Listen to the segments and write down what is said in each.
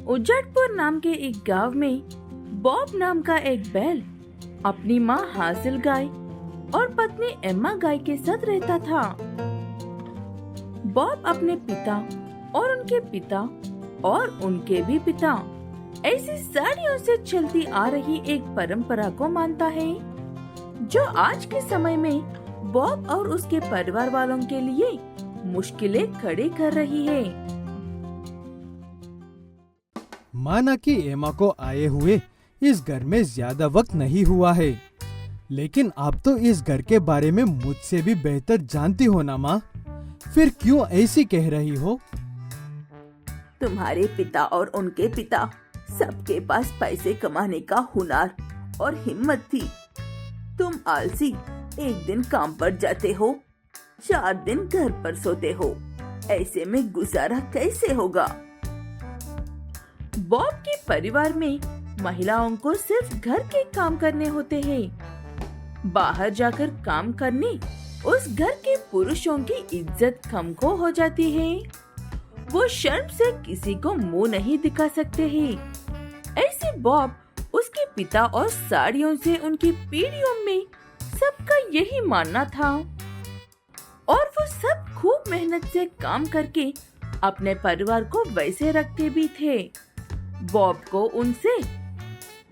उजड़पुर नाम के एक गांव में बॉब नाम का एक बैल अपनी माँ हासिल गाय और पत्नी एम्मा गाय के साथ रहता था। बॉब अपने पिता और उनके पिता और उनके भी पिता ऐसी सदियों से चलती आ रही एक परंपरा को मानता है, जो आज के समय में बॉब और उसके परिवार वालों के लिए मुश्किलें खड़ी कर रही है। माना कि एमा को आए हुए इस घर में ज्यादा वक्त नहीं हुआ है, लेकिन आप तो इस घर के बारे में मुझसे भी बेहतर जानती हो ना माँ, फिर क्यों ऐसी कह रही हो? तुम्हारे पिता और उनके पिता सबके पास पैसे कमाने का हुनर और हिम्मत थी। तुम आलसी, एक दिन काम पर जाते हो, 4 दिन घर पर सोते हो। ऐसे में गुजारा कैसे होगा? बॉब के परिवार में महिलाओं को सिर्फ घर के काम करने होते हैं। बाहर जाकर काम करने उस घर के पुरुषों की इज्जत कम को हो जाती है। वो शर्म से किसी को मुंह नहीं दिखा सकते हैं। ऐसे बॉब, उसके पिता और साड़ियों से उनकी पीढ़ियों में सबका यही मानना था, और वो सब खूब मेहनत से काम करके अपने परिवार को वैसे रखते भी थे। बॉब को उनसे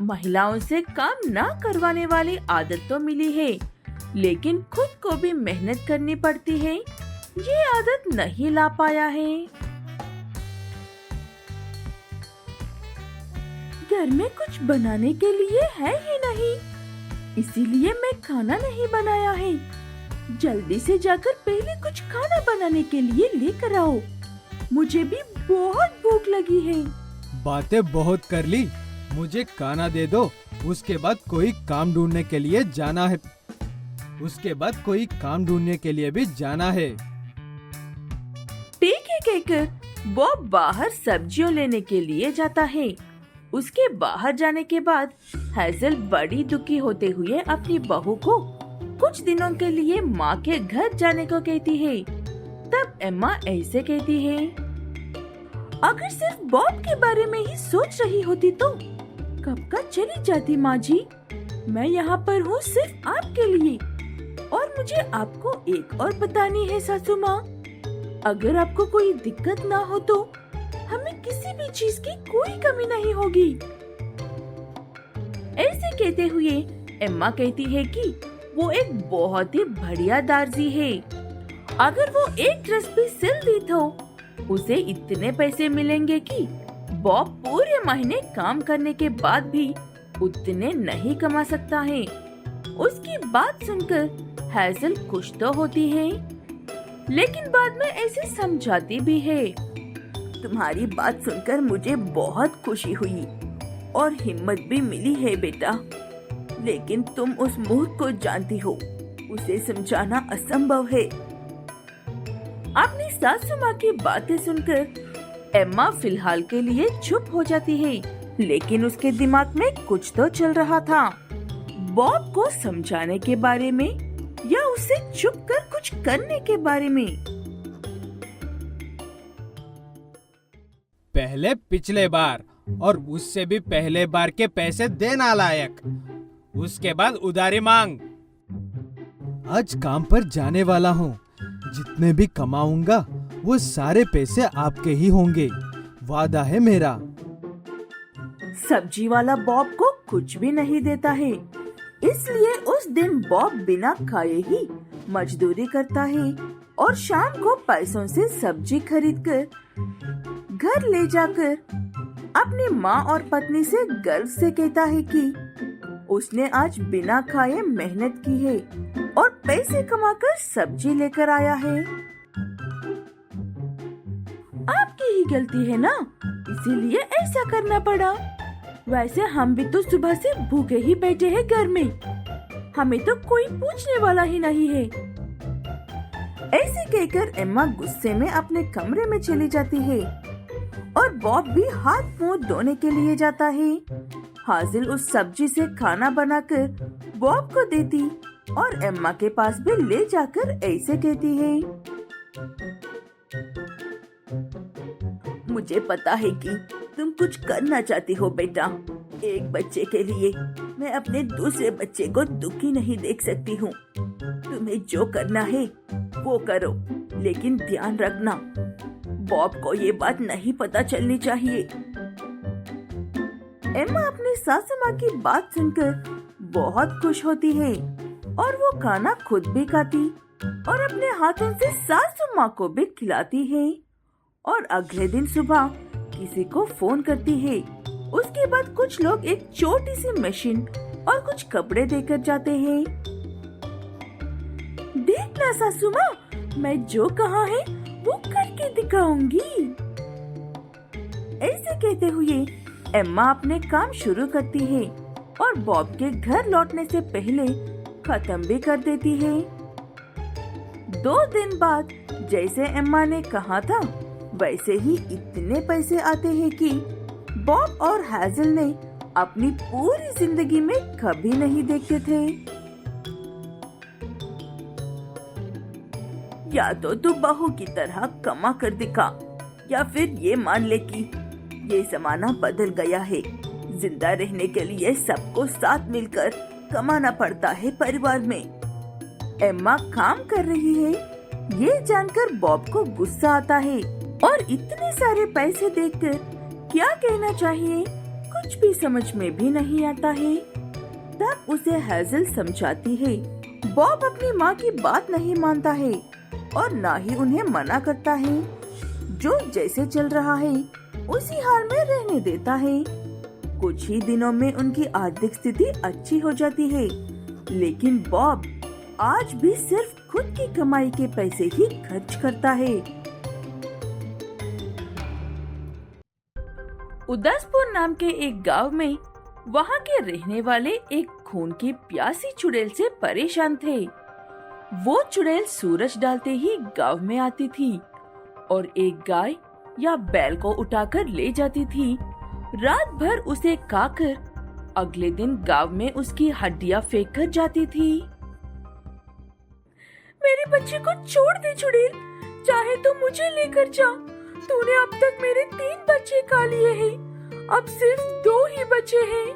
महिलाओं से काम ना करवाने वाली आदत तो मिली है, लेकिन खुद को भी मेहनत करनी पड़ती है, ये आदत नहीं ला पाया है। घर में कुछ बनाने के लिए है ही नहीं, इसीलिए मैं खाना नहीं बनाया है। जल्दी से जाकर पहले कुछ खाना बनाने के लिए लेकर आओ, मुझे भी बहुत भूख लगी है। बातें बहुत कर ली, मुझे खाना दे दो, उसके बाद कोई काम ढूंढने के लिए जाना है। भी जाना है। ठीक है कहकर बॉब बाहर सब्जियों लेने के लिए जाता है। उसके बाहर जाने के बाद हैजल बड़ी दुखी होते हुए अपनी बहू को कुछ दिनों के लिए माँ के घर जाने को कहती है। तब एम्मा ऐसे कहती है, अगर सिर्फ बॉब के बारे में ही सोच रही होती तो कब का चली जाती माँ जी। मैं यहाँ पर हूँ सिर्फ आपके लिए, और मुझे आपको एक और बतानी है सासू माँ, अगर आपको कोई दिक्कत ना हो तो हमें किसी भी चीज की कोई कमी नहीं होगी। ऐसे कहते हुए एम्मा कहती है कि वो एक बहुत ही बढ़िया दर्जी है। अगर वो एक ड्रेस भी सिल दी तो उसे इतने पैसे मिलेंगे कि बॉब पूरे महीने काम करने के बाद भी उतने नहीं कमा सकता है। उसकी बात सुनकर हैजल खुश तो होती है, लेकिन बाद में ऐसे समझाती भी है, तुम्हारी बात सुनकर मुझे बहुत खुशी हुई और हिम्मत भी मिली है बेटा, लेकिन तुम उस मूर्ख को जानती हो, उसे समझाना असंभव है। अपनी सासू माँ की बातें सुनकर एम्मा फिलहाल के लिए चुप हो जाती है, लेकिन उसके दिमाग में कुछ तो चल रहा था। बॉब को समझाने के बारे में या उसे चुप कर कुछ करने के बारे में। पहले पिछले बार और उससे भी पहले बार के पैसे देना लायक, उसके बाद उधारी मांग। आज काम पर जाने वाला हूँ, जितने भी कमाऊंगा वो सारे पैसे आपके ही होंगे, वादा है मेरा। सब्जी वाला बॉब को कुछ भी नहीं देता है, इसलिए उस दिन बॉब बिना खाए ही मजदूरी करता है और शाम को पैसों से सब्जी खरीदकर घर ले जाकर अपनी माँ और पत्नी से गर्व से कहता है कि उसने आज बिना खाए मेहनत की है और पैसे कमाकर सब्जी लेकर आया है। आपकी ही गलती है ना, इसीलिए ऐसा करना पड़ा। वैसे हम भी तो सुबह से भूखे ही बैठे हैं घर में, हमें तो कोई पूछने वाला ही नहीं है। ऐसे कहकर एम्मा गुस्से में अपने कमरे में चली जाती है और बॉब भी हाथ मुंह धोने के लिए जाता है। हाजिल उस सब्जी से खाना बनाकर बॉब को देती और एम्मा के पास भी ले जाकर ऐसे कहती है, मुझे पता है कि तुम कुछ करना चाहती हो बेटा। एक बच्चे के लिए मैं अपने दूसरे बच्चे को दुखी नहीं देख सकती हूँ। तुम्हें जो करना है वो करो, लेकिन ध्यान रखना बॉब को ये बात नहीं पता चलनी चाहिए। एम्मा अपनी सासू माँ की बात सुनकर बहुत खुश होती है और वो खाना खुद भी खाती और अपने हाथों से सासू माँ को भी खिलाती है। और अगले दिन सुबह किसी को फोन करती है। उसके बाद कुछ लोग एक छोटी सी मशीन और कुछ कपड़े देकर जाते हैं। देखना सासू माँ, मैं जो कहा है वो करके दिखाऊंगी। ऐसे कहते हुए एम्मा अपने काम शुरू करती है और बॉब के घर लौटने से पहले खत्म भी कर देती है। 2 दिन बाद जैसे एम्मा ने कहा था वैसे ही इतने पैसे आते हैं कि बॉब और हैजल ने अपनी पूरी जिंदगी में कभी नहीं देखे थे। या तो तू बहू की तरह कमा कर दिखा, या फिर ये मान ले कि ये जमाना बदल गया है। जिंदा रहने के लिए सबको साथ मिलकर कमाना पड़ता है परिवार में। एम्मा काम कर रही है ये जानकर बॉब को गुस्सा आता है और इतने सारे पैसे देखकर क्या कहना चाहिए कुछ भी समझ में भी नहीं आता है। तब उसे हैजल समझाती है। बॉब अपनी माँ की बात नहीं मानता है और ना ही उन्हें मना करता है। जो जैसे चल रहा है उसी हाल में रहने देता है। कुछ ही दिनों में उनकी आर्थिक स्थिति अच्छी हो जाती है, लेकिन बॉब आज भी सिर्फ खुद की कमाई के पैसे ही खर्च करता है। उदासपुर नाम के एक गांव में वहां के रहने वाले एक खून की प्यासी चुड़ैल से परेशान थे। वो चुड़ैल सूरज डालते ही गांव में आती थी और एक गाय या बैल को उठाकर ले जाती थी। रात भर उसे खाकर अगले दिन गांव में उसकी हड्डियां फेंक कर जाती थी। मेरे बच्चे को छोड़ दे चुड़ैल, चाहे तो मुझे लेकर जा। तूने अब तक मेरे 3 बच्चे खा लिए हैं, अब सिर्फ 2 ही बचे हैं।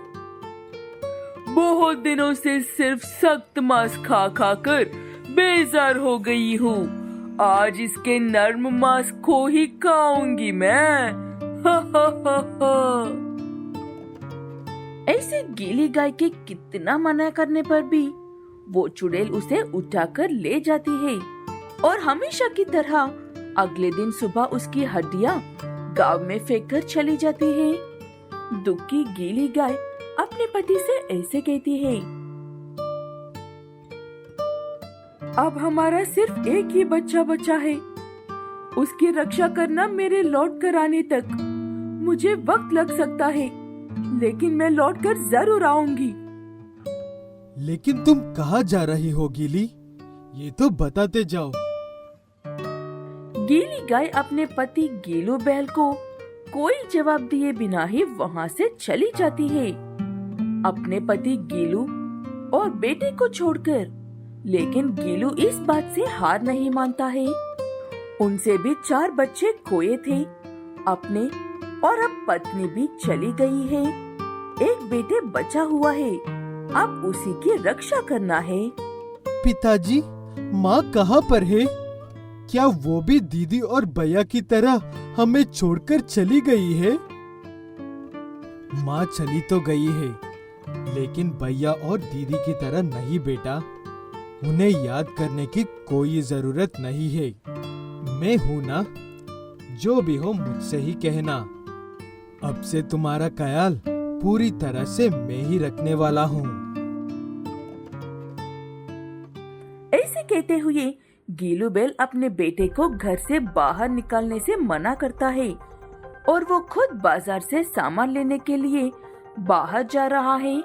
बहुत दिनों से सिर्फ सख्त मांस खा खा कर बेजार हो गई हूँ। आज इसके नर्म मांस को ही खाऊंगी मैं। हा हा हा हा। ऐसे गीली गाय के कितना मना करने पर भी वो चुड़ैल उसे उठाकर ले जाती है और हमेशा की तरह अगले दिन सुबह उसकी हड्डियां गांव में फेंककर चली जाती है। दुखी गीली गाय अपने पति से ऐसे कहती है, अब हमारा सिर्फ एक ही बच्चा बचा है। उसकी रक्षा करना मेरे लौट कर आने तक मुझे वक्त लग सकता है, लेकिन मैं लौट कर जरूर आऊंगी। लेकिन तुम कहाँ जा रही हो गीली? ये तो बताते जाओ। गीली गाय अपने पति गीलू बैल को कोई जवाब दिए बिना ही वहाँ से चली जाती है, अपने पति गीलू और बेटे को छोड़कर। लेकिन गीलू इस बात से हार नहीं मानता है। उनसे भी 4 बच्चे खोए थे अपने, और अब पत्नी भी चली गई है। एक बेटे बचा हुआ है, अब उसी की रक्षा करना है। पिताजी, माँ कहाँ पर है? क्या वो भी दीदी और भैया की तरह हमें छोड़कर चली गई है? माँ चली तो गई है, लेकिन भैया और दीदी की तरह नहीं बेटा। उन्हें याद करने की कोई जरूरत नहीं है। मैं हूँ ना, जो भी हो मुझसे ही कहना। अब से तुम्हारा ख्याल पूरी तरह से मैं ही रखने वाला हूँ। ऐसे कहते हुए गीलू बैल अपने बेटे को घर से बाहर निकालने से मना करता है और वो खुद बाजार से सामान लेने के लिए बाहर जा रहा है।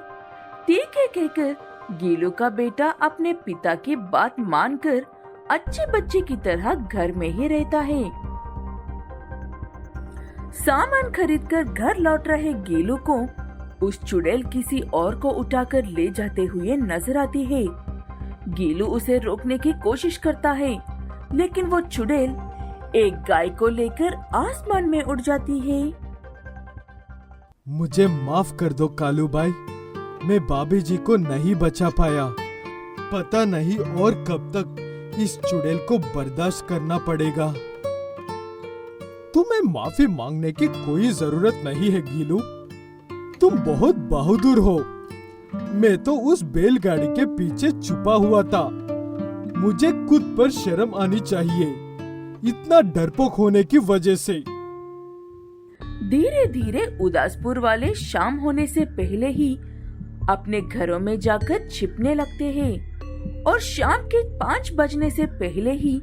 ठीक है कहकर गीलू का बेटा अपने पिता की बात मानकर अच्छे बच्चे की तरह घर में ही रहता है। सामान खरीदकर घर लौट रहे गीलू को उस चुड़ैल किसी और को उठाकर ले जाते हुए नजर आती है। गीलू उसे रोकने की कोशिश करता है, लेकिन वो चुड़ैल एक गाय को लेकर आसमान में उड़ जाती है। मुझे माफ कर दो कालू भाई, मैं भाभी जी को नहीं बचा पाया। पता नहीं और कब तक इस चुड़ैल को बर्दाश्त करना पड़ेगा। तुम्हें माफी मांगने की कोई जरूरत नहीं है गीलू, तुम बहुत बहादुर हो। मैं तो उस बैलगाड़ी के पीछे छुपा हुआ था। मुझे खुद पर शर्म आनी चाहिए, इतना डरपोक होने की वजह से। धीरे धीरे उदासपुर वाले शाम होने से पहले ही अपने घरों में जाकर छिपने लगते हैं और शाम के 5 बजने से पहले ही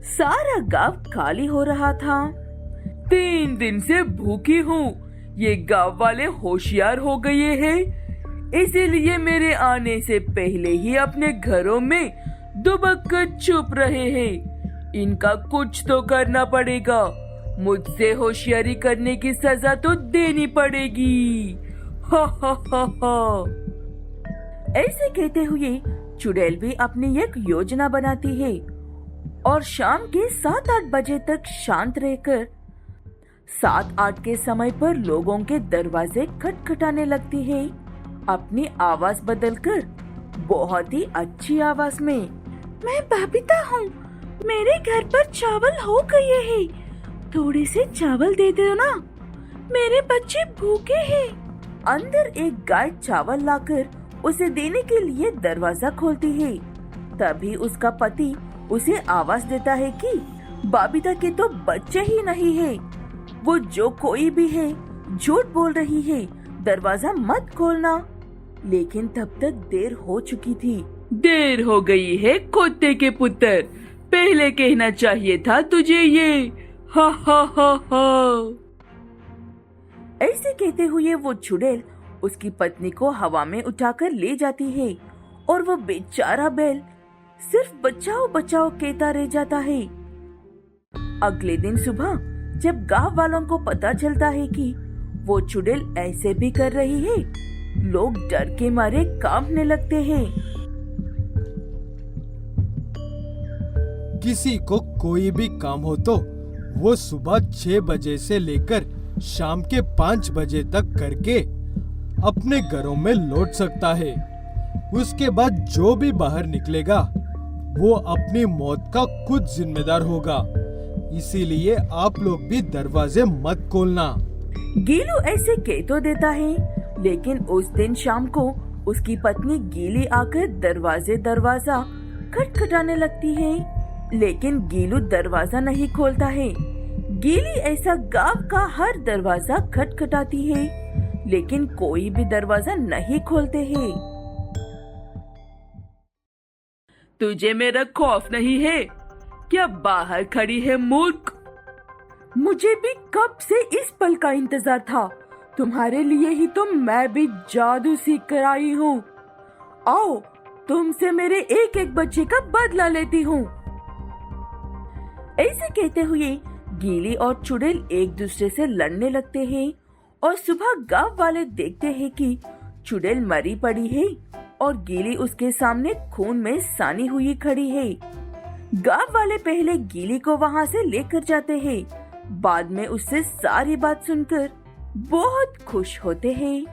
सारा गांव खाली हो रहा था। 3 दिन से भूखी हूँ, ये गांव वाले होशियार हो गए हैं, इसीलिए मेरे आने से पहले ही अपने घरों में दुबक कर छुप रहे हैं। इनका कुछ तो करना पड़ेगा, मुझसे होशियारी करने की सजा तो देनी पड़ेगी। हा हा हा हा। ऐसे कहते हुए चुड़ैल भी अपनी एक योजना बनाती है और शाम के 7-8 बजे तक शांत रहकर 7-8 के समय पर लोगों के दरवाजे खटखटाने लगती है, अपनी आवाज बदलकर बहुत ही अच्छी आवाज में। मैं बबीता हूँ, मेरे घर पर चावल हो गए हैं, थोड़े से चावल दे दो ना, मेरे बच्चे भूखे हैं। अंदर एक गाय चावल लाकर उसे देने के लिए दरवाजा खोलती है। तभी उसका पति उसे आवाज देता है कि बबीता के तो बच्चे ही नहीं है, वो जो कोई भी है झूठ बोल रही है, दरवाजा मत खोलना। लेकिन तब तक देर हो चुकी थी। देर हो गई है कुत्ते के पुत्र, पहले कहना चाहिए था तुझे ये। हा हा हा हा। ऐसे कहते हुए वो चुड़ैल उसकी पत्नी को हवा में उठाकर ले जाती है और वो बेचारा बैल सिर्फ बचाओ बचाओ कहता रह जाता है। अगले दिन सुबह जब गांव वालों को पता चलता है कि वो चुड़ैल ऐसे भी कर रही है, लोग डर के मारे कांपने लगते हैं। किसी को कोई भी काम हो तो वो सुबह 6 बजे से लेकर शाम के 5 बजे तक करके अपने घरों में लौट सकता है। उसके बाद जो भी बाहर निकलेगा वो अपनी मौत का खुद जिम्मेदार होगा, इसीलिए आप लोग भी दरवाजे मत खोलना। गीलू ऐसे कह तो देता है, लेकिन उस दिन शाम को उसकी पत्नी गीली आकर दरवाजा खटखटाने लगती है, लेकिन गीलू दरवाजा नहीं खोलता है। गीली ऐसा गांव का हर दरवाजा खटखटाती है, लेकिन कोई भी दरवाजा नहीं खोलते हैं। तुझे मेरा खौफ नहीं है क्या? बाहर खड़ी है मूर्ख। मुझे भी कब से इस पल का इंतजार था, तुम्हारे लिए ही तो मैं भी जादू सीख कर आई हूँ। आओ तुमसे मेरे एक एक बच्चे का बदला लेती हूँ। ऐसे कहते हुए गीली और चुड़ैल एक दूसरे से लड़ने लगते हैं और सुबह गांव वाले देखते हैं कि चुड़ैल मरी पड़ी है और गीली उसके सामने खून में सानी हुई खड़ी है। गांव वाले पहले गीली को वहां से लेकर जाते हैं, बाद में उससे सारी बात सुनकर बहुत खुश होते हैं।